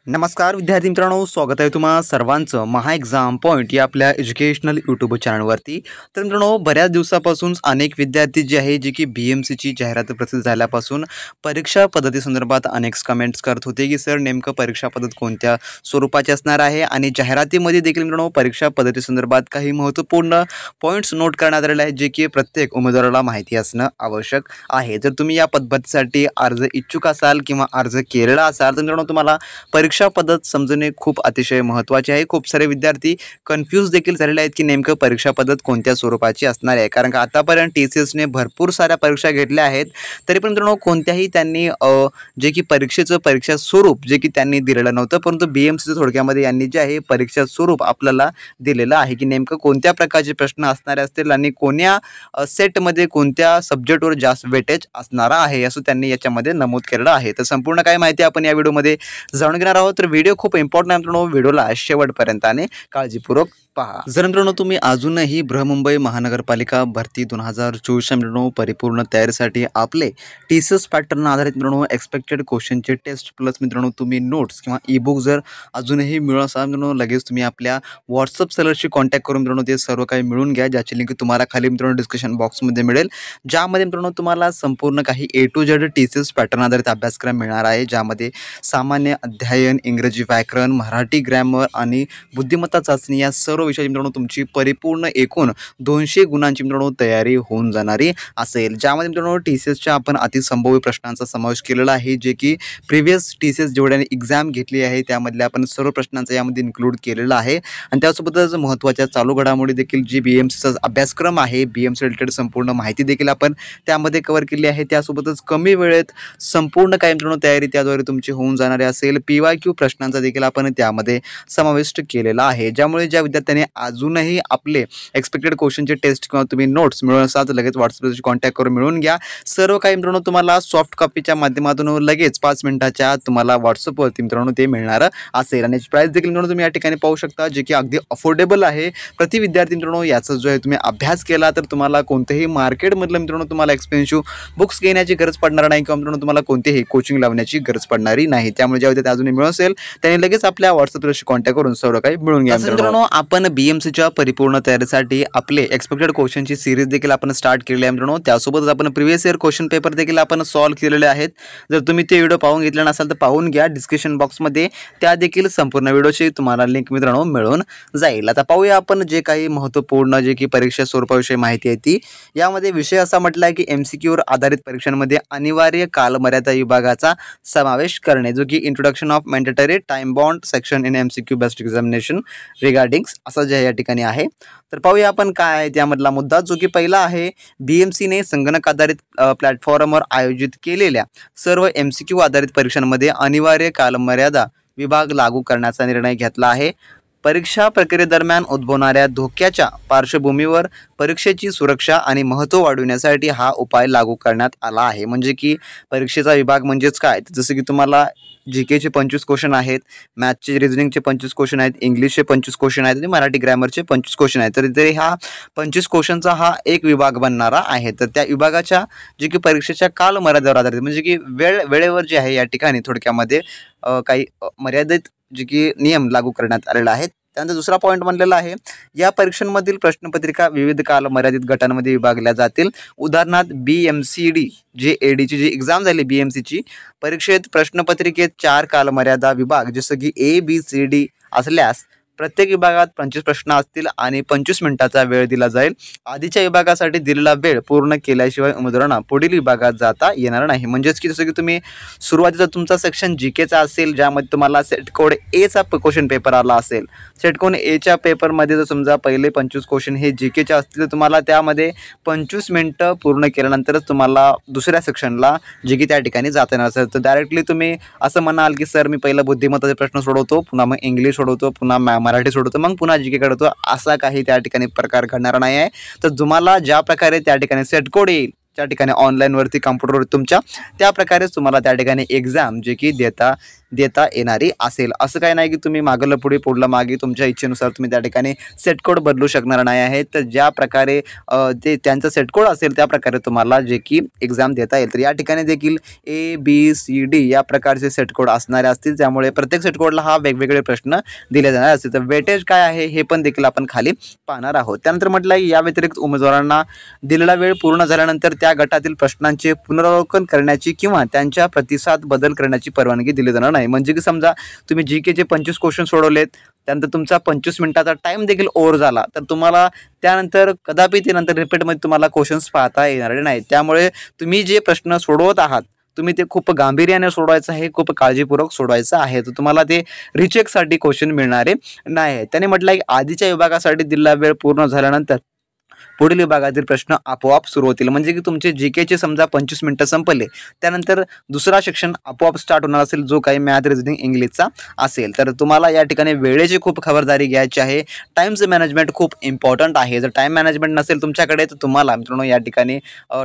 नमस्कार विद्यार्थी मित्रांनो, स्वागत आहे तुम्हा सर्वांचं महा एक्झाम पॉईंट या आपल्या एज्युकेशनल यूट्यूब चॅनलवरती। तर मित्रांनो, बऱ्याच दिवसापासून अनेक विद्यार्थी जे आहे जे की BMCची जाहिरात प्रसिद्ध झाल्यापासून परीक्षा पद्धतीसंदर्भात अनेक कमेंट्स करत होते की सर नेमकं परीक्षा पद्धत कोणत्या स्वरूपाची असणार आहे आणि जाहिरातीमध्ये देखील मित्रांनो परीक्षा पद्धतीसंदर्भात काही महत्त्वपूर्ण पॉईंट्स नोट करण्यात आलेले आहेत जे की प्रत्येक उमेदवाराला माहिती असणं आवश्यक आहे। जर तुम्ही या पद्धतीसाठी अर्ज इच्छुक असाल किंवा अर्ज केलेला असाल तर मित्रांनो तुम्हाला परीक्षा पद्धत समजणे खूप अतिशय महत्त्वाचे आहे। खूप सारे विद्यार्थी कन्फ्यूज देखील झालेले आहेत की नेमकं परीक्षा पद्धत कोणत्या स्वरूपाची असणार आहे, कारण का आतापर्यंत TCSने भरपूर साऱ्या परीक्षा घेतल्या आहेत, तरी पण मित्रांनो कोणत्याही त्यांनी जे की परीक्षा स्वरूप जे की त्यांनी दिलेलं नव्हतं, परंतु BMCचं थोडक्यामध्ये यांनी जे आहे परीक्षा स्वरूप आपल्याला दिलेलं आहे की नेमकं कोणत्या प्रकारचे प्रश्न असणारे असतील आणि कोण्या सेटमध्ये कोणत्या सब्जेक्टवर जास्त वेटेज असणार आहे असं त्यांनी याच्यामध्ये नमूद केलेलं आहे। तर संपूर्ण काय माहिती आपण या व्हिडिओमध्ये जाणून घेणार आहोत। तर व्हिडिओ खूप इम्पॉर्टंट आहे मित्रांनो, व्हिडिओला शेवटपर्यंत आणि काळजीपूर्वक पहा। जर मित्रांनो तुम्ही अजूनही बृहमुंबई महानगरपालिका भरती 2024 मित्रांनो परिपूर्ण तयारीसाठी आपले TCS पॅटर्न आधारित मित्रांनो एक्सपेक्टेड क्वेश्चनचे टेस्ट प्लस मित्रांनो तुम्ही नोट्स किंवा ई-बुक जर अजूनही मिळवत असाल मित्रांनो लगेच तुम्ही आपल्या व्हॉट्सअप सेलरशी कॉन्टॅक्ट करून मित्रांनो ते सर्व काही मिळून घ्या, ज्याची लिंक तुम्हाला खाली मित्रांनो डिस्क्रिप्शन बॉक्समध्ये मिळेल, ज्यामध्ये मित्रांनो तुम्हाला संपूर्ण काही A to Z TCS pattern आधारित अभ्यासक्रम मिळणार आहे, ज्यामध्ये सामान्य अध्ययन, इंग्रजी व्याकरण, मराठी ग्रामर आणि बुद्धिमत्ता चाचणी या सर्व विषयाची मित्रांनो तुमची परिपूर्ण एकूण 200 गुणांची मित्रांनो तयारी होऊन जाणारी असेल, ज्यामध्ये मित्रांनो TCSच्या आपण अतिसंभाव्य प्रश्नांचा समावेश केलेला आहे, जे की प्रिव्हियस TCS जेवढ्याने एक्झाम घेतली आहे त्यामधल्या आपण सर्व प्रश्नांचा यामध्ये इन्क्लूड केलेला आहे। आणि त्यासोबतच महत्त्वाच्या चालू घडामोडी देखील जी BMCचा अभ्यासक्रम आहे, BMC रिलेटेड संपूर्ण माहिती देखील आपण त्यामध्ये कव्हर केली आहे। त्यासोबतच कमी वेळेत संपूर्ण काही मित्रांनो तयारी त्याद्वारे तुमची होऊन जाणारी असेल। PYQ प्रश्नांचा देखील आपण त्यामध्ये समाविष्ट केलेला आहे, ज्यामुळे ज्या विद्यार्थ्यांनी अजूनही आपले एक्सपेक्टेड क्वेश्चनचे टेस्ट किंवा तुम्ही नोट्स मिळवत असाल तर लगेच व्हॉट्सअपशी कॉन्टॅक्ट करून मिळवून घ्या। सर्व काही मित्रांनो तुम्हाला सॉफ्ट कॉपीच्या माध्यमातून लगेच 5 मिनिटाच्या आत तुम्हाला व्हॉट्सअपवरती मित्रांनो ते मिळणार असेल आणि प्राइस देखील मित्रांनो तुम्ही या ठिकाणी पाहू शकता, जे की अगदी अफोर्डेबल आहे। प्रति विद्यार्थी मित्रांनो याचा जो आहे तुम्ही अभ्यास केला तर तुम्हाला कोणतेही मार्केटमधलं मित्रांनो तुम्हाला एक्सपेन्सिव्ह बुक्स घेण्याची गरज पडणार नाही किंवा मित्रांनो तुम्हाला कोणतेही कोचिंग लावण्याची गरज पडणारी नाही। त्यामुळे ज्या विद्यार्थी अजूनही मिळत असेल त्यांनी लगेच आपल्या व्हॉट्सअपशी कॉन्टॅक्ट करून सर्व काही मिळून घ्या। मित्रांनो आपण BMCच्या परिपूर्ण तयारीसाठी आपले एक्सपेक्टेड क्वेश्चनची सिरीज देखील आपण स्टार्ट केली आहे मित्रांनो, त्यासोबतच आपण प्रिव्हियस इयर क्वेश्चन पेपर देखील आपण सॉल्व्ह केलेले आहेत। जर तुम्ही ते व्हिडिओ पाहून घेतले नसाल तर पाहून घ्या, डिस्क्रिप्शन बॉक्समध्ये त्या देखील संपूर्ण व्हिडिओची तुम्हाला लिंक मित्रांनो मिळून जाईल। आता पाहूया आपण जे काही महत्त्वपूर्ण जे की परीक्षा स्वरूपाविषयी माहिती आहे ती। यामध्ये विषय असा म्हटला आहे की MCQवर आधारित परीक्षांमध्ये अनिवार्य कालमर्यादा विभागाचा समावेश करणे, जो की introduction of mandatory time bound section in MCQ based examination regardings असं जे या ठिकाणी आहे। तर पाहूया आपण काय आहे त्यामधला मुद्दा, जो की पहिला आहे BMCने संगणक आधारित प्लॅटफॉर्मवर आयोजित केलेल्या सर्व MCQ आधारित परीक्षांमध्ये अनिवार्य कालमर्यादा विभाग लागू करण्याचा निर्णय घेतला आहे। परीक्षा प्रक्रियेदरम्यान उद्भवणाऱ्या धोक्याच्या पार्श्वभूमीवर परीक्षेची सुरक्षा आणि महत्त्व वाढविण्यासाठी हा उपाय लागू करण्यात आला आहे। म्हणजे की परीक्षेचा विभाग म्हणजेच काय, जसं की तुम्हाला GKचे 25 क्वेश्चन आहेत, मॅथ्सचे रिझनिंगचे 25 क्वेश्चन आहेत, इंग्लिशचे 25 क्वेश्चन आहेत आणि मराठी ग्रामरचे 25 क्वेश्चन आहेत। तर इथे हा 25 क्वेश्चनचा हा एक विभाग बनणारा आहे। तर त्या विभागाच्या जे की परीक्षेच्या कालमर्यादेवर आधारित म्हणजे की वेळेवर जे आहे या ठिकाणी थोडक्यामध्ये काही मर्यादित जे की नियम लागू करण्यात आलेले आहेत। त्यानंतर दुसरा पॉईंट म्हणलेला आहे, या परीक्षांमधील प्रश्नपत्रिका विविध कालमर्यादित गटांमध्ये विभागल्या जातील। उदाहरणार्थ BMCD जे ADची जी एक्झाम झाली BMCची परीक्षेत प्रश्नपत्रिकेत 4 कालमर्यादा विभाग जसं की ABCD असल्यास प्रत्येक विभागात 25 प्रश्न असतील आणि 25 मिनिटाचा वेळ दिला जाईल। आधीच्या विभागासाठी दिलेला वेळ पूर्ण केल्याशिवाय उमेदवारांना पुढील विभागात जाता येणार नाही। म्हणजेच की जसं की तुम्ही सुरुवातीचा तुमचा सेक्शन GKचा असेल, ज्यामध्ये तुम्हाला सेट कोड Aचा क्वेश्चन पेपर आला असेल, सेट कोड Aच्या पेपरमध्ये जर समजा पहिले 25 क्वेश्चन हे GKचे असतील तर तुम्हाला त्यामध्ये 25 मिनिटं पूर्ण केल्यानंतरच तुम्हाला दुसऱ्या सेक्शनला जे की त्या ठिकाणी जाता येणार असेल। तर डायरेक्टली तुम्ही असं म्हणाल की सर मी पहिला बुद्धिमत्ताचे प्रश्न सोडवतो, पुन्हा मग इंग्लिश सोडवतो, पुन्हा मराठी सोडवतो, मग पुन्हा GK काढतो, असा काही त्या ठिकाणी प्रकार घडणार नाही आहे। तर तुम्हाला ज्या प्रकारे त्या ठिकाणी सेट कोड येईल त्या ठिकाणी ऑनलाईनवरती कॉम्प्युटरवर तुमच्या त्या प्रकारेच तुम्हाला त्या ठिकाणी एक्झाम जे की देता देता येणारी असेल. असं काही नाही की तुम्ही मागलं पुढे पुढलं मागे तुमच्या इच्छेनुसार तुम्ही त्या ठिकाणी सेट कोड बदलू शकणार नाही आहे. तर ज्या प्रकारे ते त्यांचा सेट कोड असेल त्या प्रकारे तुम्हाला जे की एक्झाम देता येईल. तर या ठिकाणी देखील ABCD या प्रकारचे सेट कोड असणारे असतील, त्यामुळे प्रत्येक सेट कोडला हा वेगवेगळे प्रश्न दिले जाणार असतील. तर वेटेज काय आहे हे पण देखील आपण खाली पाहणार आहोत. त्यानंतर म्हटलं या व्यतिरिक्त उमेदवारांना दिलेला वेळ पूर्ण झाल्यानंतर त्या गटातील प्रश्नांचे पुनरावलोकन करण्याची किंवा त्यांच्या प्रतिसाद बदल करण्याची परवानगी दिली जाणार नाही. म्हणजे की समजा तुम्ही GKचे 25 क्वेश्चन सोडवलेत, त्यानंतर तुमचा 25 मिनिटाचा टाइम देखील ओव्हर झाला, तर तुम्हाला त्यानंतर कदापि ते नंतर रिपीटमध्ये तुम्हाला क्वेश्चन्स पाहता येणार नाही. त्यामुळे तुम्ही जे प्रश्न सोडवत आहात तुम्ही ते खूप गांभीर्याने सोडवायचं आहे, खूप काळजीपूर्वक सोडवायचं आहे. तर तुम्हाला ते रिचेकसाठी क्वेश्चन मिळणारे नाही. त्याने म्हटलं की आधीच्या विभागासाठी दिलेला वेळ पूर्ण झाल्यानंतर पुढील विभागातील प्रश्न आपोआप सुरू होतील. म्हणजे की तुमचे GKचे समजा 25 मिनिटं संपले, त्यानंतर दुसरा सेक्शन आपोआप स्टार्ट होणार असेल, जो काही मॅथ, रिझनिंग, इंग्लिशचा असेल. तर तुम्हाला या ठिकाणी वेळेची खूप खबरदारी घ्यायची आहे. टाईमचं मॅनेजमेंट खूप इम्पॉर्टंट आहे. जर टाईम मॅनेजमेंट नसेल तुमच्याकडे तर तुम्हाला मित्रांनो या ठिकाणी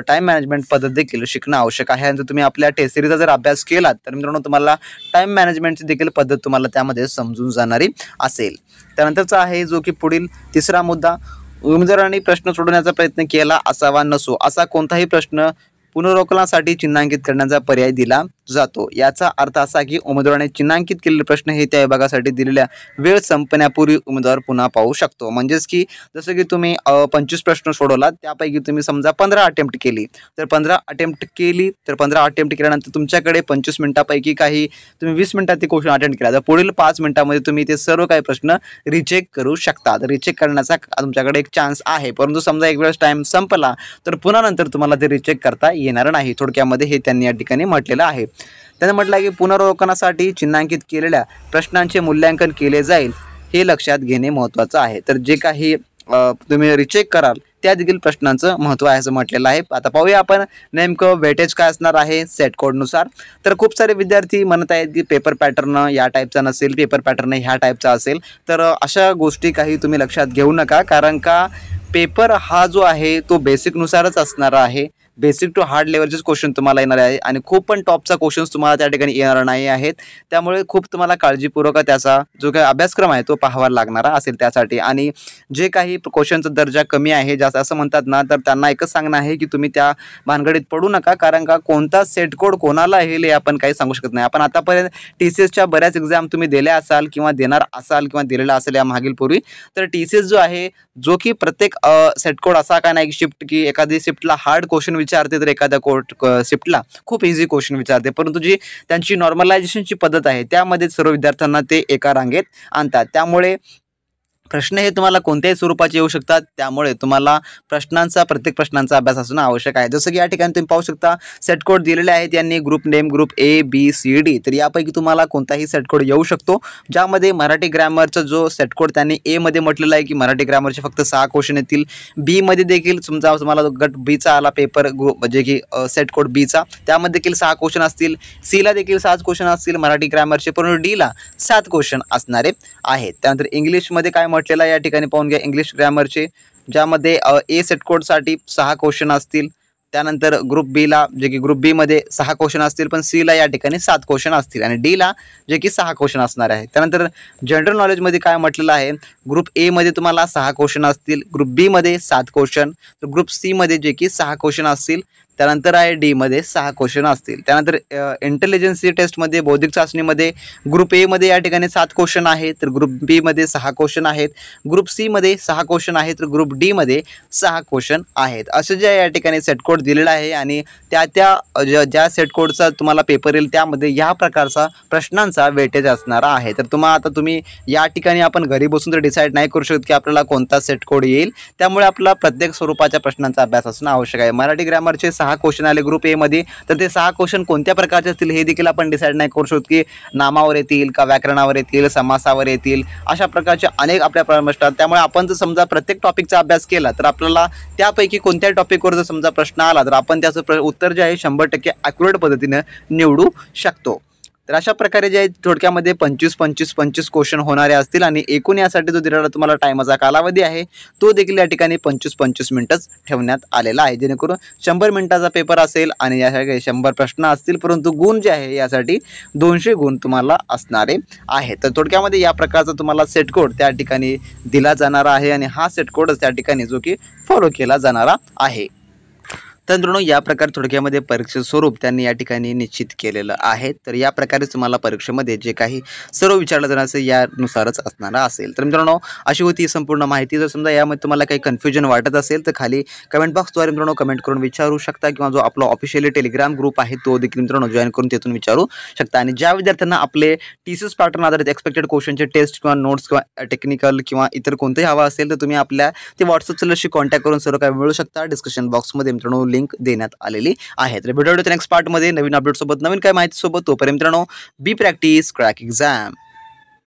टाईम मॅनेजमेंट पद्धत देखील शिकणं आवश्यक आहे. आणि जर तुम्ही आपल्या टेस्ट सिरीजचा जर अभ्यास केलात तर मित्रांनो तुम्हाला टाईम मॅनेजमेंटची देखील पद्धत तुम्हाला त्यामध्ये समजून जाणारी असेल. त्यानंतरचा आहे जो की पुढील तिसरा मुद्दा, उमेदवारांनी प्रश्न सोडवण्याचा प्रयत्न केला असावा नसो असा कोणताही प्रश्न पुनरावलोकनासाठी चिन्हांकित करण्याचा पर्याय दिला जातो. याचा अर्थ असा की उमेदवाराने चिन्हांकित केलेले प्रश्न हे त्या विभागासाठी दिलेल्या वेळ संपण्यापूर्वी उमेदवार पुन्हा पाहू शकतो. म्हणजेच की जसं की तुम्ही 25 प्रश्न सोडवलात, त्यापैकी तुम्ही समजा 15 अटेम्प्ट केली, तर 15 अटेम्प्ट केल्यानंतर तुमच्याकडे 25 मिनिटापैकी काही तुम्ही 20 मिनिटात ते क्वेश्चन अटेम्प्ट केला, तर पुढील 5 मिनिटामध्ये तुम्ही ते सर्व काही प्रश्न रिचेक करू शकता. तर रिचेक करण्याचा तुमच्याकडे एक चान्स आहे. परंतु समजा एक वेळेस टाइम संपला तर पुन्हा नंतर तुम्हाला ते रिचेक करता येणार नाही. थोडक्यामध्ये हे त्यांनी या ठिकाणी म्हटलेलं आहे. त्याने म्हटलं की पुनरावलोकनासाठी चिन्हांकित केलेल्या प्रश्नांचे मूल्यांकन केले जाईल हे लक्षात घेणे महत्त्वाचं आहे. तर जे काही तुम्ही रिचेक कराल त्या देखील प्रश्नांचं महत्त्व आहे असं म्हटलेलं आहे. आता पाहूया आपण नेमकं वेटेज काय असणार आहे सेट कोडनुसार. तर खूप सारे विद्यार्थी म्हणत आहेत की पेपर पॅटर्न या टाईपचा नसेल, पेपर पॅटर्न ह्या टाईपचा असेल. तर अशा गोष्टी काही तुम्ही लक्षात घेऊ नका, कारण का पेपर हा जो आहे तो बेसिकनुसारच असणार आहे. बेसिक टू हार्ड लेवलचेच क्वेश्चन तुम्हाला येणार आहे आणि खूप पण टॉपचा क्वेश्चन्स तुम्हाला त्या ठिकाणी येणार नाही आहेत. त्यामुळे खूप तुम्हाला काळजीपूर्वक त्याचा जो काही अभ्यासक्रम आहे तो पाहावा लागणारा असेल त्यासाठी. आणि जे काही क्वेश्चनचा दर्जा कमी आहे जास्त असं म्हणतात ना, तर त्यांना एकच सांगणं आहे की तुम्ही त्या भानगडीत पडू नका, कारण का कोणता सेट कोड कोणाला येईल हे आपण काही सांगू शकत नाही. आपण आतापर्यंत TCSच्या बऱ्याच एक्झाम तुम्ही दिल्या असाल किंवा देणार असाल किंवा दिलेला असेल या मागील पूर्वी. तर TCS जो आहे जो की प्रत्येक सेट कोड असा काय नाही शिफ्ट की एखादी शिफ्टला हार्ड क्वेश्चन विचारते तर एखाद्या शिफ्टला खूप इझी क्वेश्चन विचारते, परंतु जी त्यांची नॉर्मलायझेशनची पद्धत आहे त्यामध्ये सर्व विद्यार्थ्यांना ते एका रांगेत आणतात. त्यामुळे प्रश्न हे तुम्हाला कोणत्याही स्वरूपाचे येऊ शकतात. त्यामुळे तुम्हाला प्रत्येक प्रश्नांचा अभ्यास असणं आवश्यक आहे. जसं की या ठिकाणी तुम्ही पाहू शकता सेट कोड दिलेले आहेत यांनी ग्रुप नेम ग्रुप ABCD. तर यापैकी तुम्हाला कोणताही सेट कोड येऊ शकतो, ज्यामध्ये मराठी ग्रामरचा जो सेट कोड त्यांनी A मध्ये म्हटलेला आहे की मराठी ग्रामरचे फक्त 6 क्वेश्चन येतील. B मध्ये देखील समजा तुम्हाला गट Bचा आला पेपर ग्रुप म्हणजे की सेट कोड Bचा, त्यामध्ये देखील 6 क्वेश्चन असतील. C ला देखील 6 क्वेश्चन असतील मराठी ग्रामरचे, परंतु D ला 7 क्वेश्चन असणारे आहेत. त्यानंतर इंग्लिशमध्ये काय म्हटलेलं या ठिकाणी पाहून घ्या. इंग्लिश ग्रामरचे ज्यामध्ये A सेट कोडसाठी 6 क्वेश्चन असतील. त्यानंतर ग्रुप Bला जे की ग्रुप B मध्ये 6 क्वेश्चन असतील, पण C ला या ठिकाणी 7 क्वेश्चन असतील आणि D ला जे की 6 क्वेश्चन असणार आहे. त्यानंतर जनरल नॉलेजमध्ये काय म्हटलेलं आहे, ग्रुप A मध्ये तुम्हाला 6 क्वेश्चन असतील, ग्रुप B मध्ये 7 क्वेश्चन, तर ग्रुप C मध्ये जे की 6 क्वेश्चन असतील. त्यानंतर आहे D मध्ये 6 क्वेश्चन असतील. त्यानंतर इंटेलिजन्सी टेस्टमध्ये बौद्धिक चाचणीमध्ये ग्रुप A मध्ये या ठिकाणी 7 क्वेश्चन आहेत, तर ग्रुप B मध्ये 6 क्वेश्चन आहेत, ग्रुप C मध्ये 6 क्वेश्चन आहेत, तर ग्रुप D मध्ये 6 क्वेश्चन आहेत. असं जे या ठिकाणी सेट कोड दिलेला आहे आणि ज्या सेट कोडचा तुम्हाला पेपर येईल त्यामध्ये या प्रकारचा प्रश्नांचा वेटेज असणारा आहे. तर तुम्ही या ठिकाणी आपण घरी बसून तर डिसाईड नाही करू शकत की आपल्याला कोणता सेट कोड येईल. त्यामुळे आपला प्रत्येक स्वरूपाच्या प्रश्नांचा अभ्यास असणं आवश्यक आहे. मराठी ग्रामरचे 6 क्वेश्चन आले ग्रुप A मध्ये, तर ते 6 क्वेश्चन कोणत्या प्रकारचे असतील हे देखील आपण डिसाईड नाही करू शकत की नामावर येतील का व्याकरणावर येतील, समासावर येतील, अशा प्रकारचे अनेक आपल्या प्रश्न असतात. त्यामुळे आपण जर समजा प्रत्येक टॉपिकचा अभ्यास केला तर आपल्याला त्यापैकी कोणत्या टॉपिकवर जर समजा प्रश्न आला तर आपण त्याचं उत्तर जे आहे 100% ॲक्युरेट पद्धतीने निवडू शकतो. तर अशा प्रकारे जे आहे थोडक्यामध्ये 25-25-25 क्वेश्चन होणारे असतील आणि एकूण यासाठी जो दिलेला तुम्हाला टायमाचा कालावधी आहे तो देखील या ठिकाणी 25-25 मिनिटच ठेवण्यात आलेला आहे, जेणेकरून 100 मिनिटाचा पेपर असेल आणि यासाठी 100 प्रश्न असतील, परंतु गुण जे आहे यासाठी 200 गुण तुम्हाला असणारे आहेत. तर थोडक्यामध्ये या प्रकारचा तुम्हाला सेट कोड त्या ठिकाणी दिला जाणार आहे आणि हा सेट कोडच त्या ठिकाणी जो की फॉलो केला जाणारा आहे. तर मित्रांनो या प्रकारे थोडक्यामध्ये परीक्षेचं स्वरूप त्यांनी या ठिकाणी निश्चित केलेलं आहे. तर या प्रकारे तुम्हाला परीक्षेमध्ये जे काही सर्व विचारलं जाणार असेल यानुसारच असणार असेल. तर मित्रांनो अशी होती संपूर्ण माहिती. जर समजा यामध्ये तुम्हाला काही कन्फ्युजन वाटत असेल तर खाली कमेंट बॉक्सद्वारे मित्रांनो कमेंट करून विचारू शकता, किंवा जो आपला ऑफिशियली टेलिग्राम ग्रुप आहे तो देखील मित्रांनो जॉईन करून तिथून विचारू शकता. आणि ज्या विद्यार्थ्यांना आपले TCS पॅटर्न आधारित एक्सपेक्टेड क्वेश्चनचे टेस्ट किंवा नोट्स किंवा टेक्निकल किंवा इतर कोणतेही हवा असेल तर तुम्ही आपल्या ते व्हॉट्सअप चॅनलशी कॉन्टॅक्ट करून सर्व काही मिळू शकता. डिस्क्रिप्शन बॉक्समध्ये मित्रांनो लिंक देण्यात आलेली आहे. तर भेटूया नेक्स्ट पार्टमध्ये नवीन अपडेट सोबत, नवीन काय माहिती सोबत. तोपर्यंत मित्रांनो बी प्रॅक्टिस क्रॅक एक्झाम.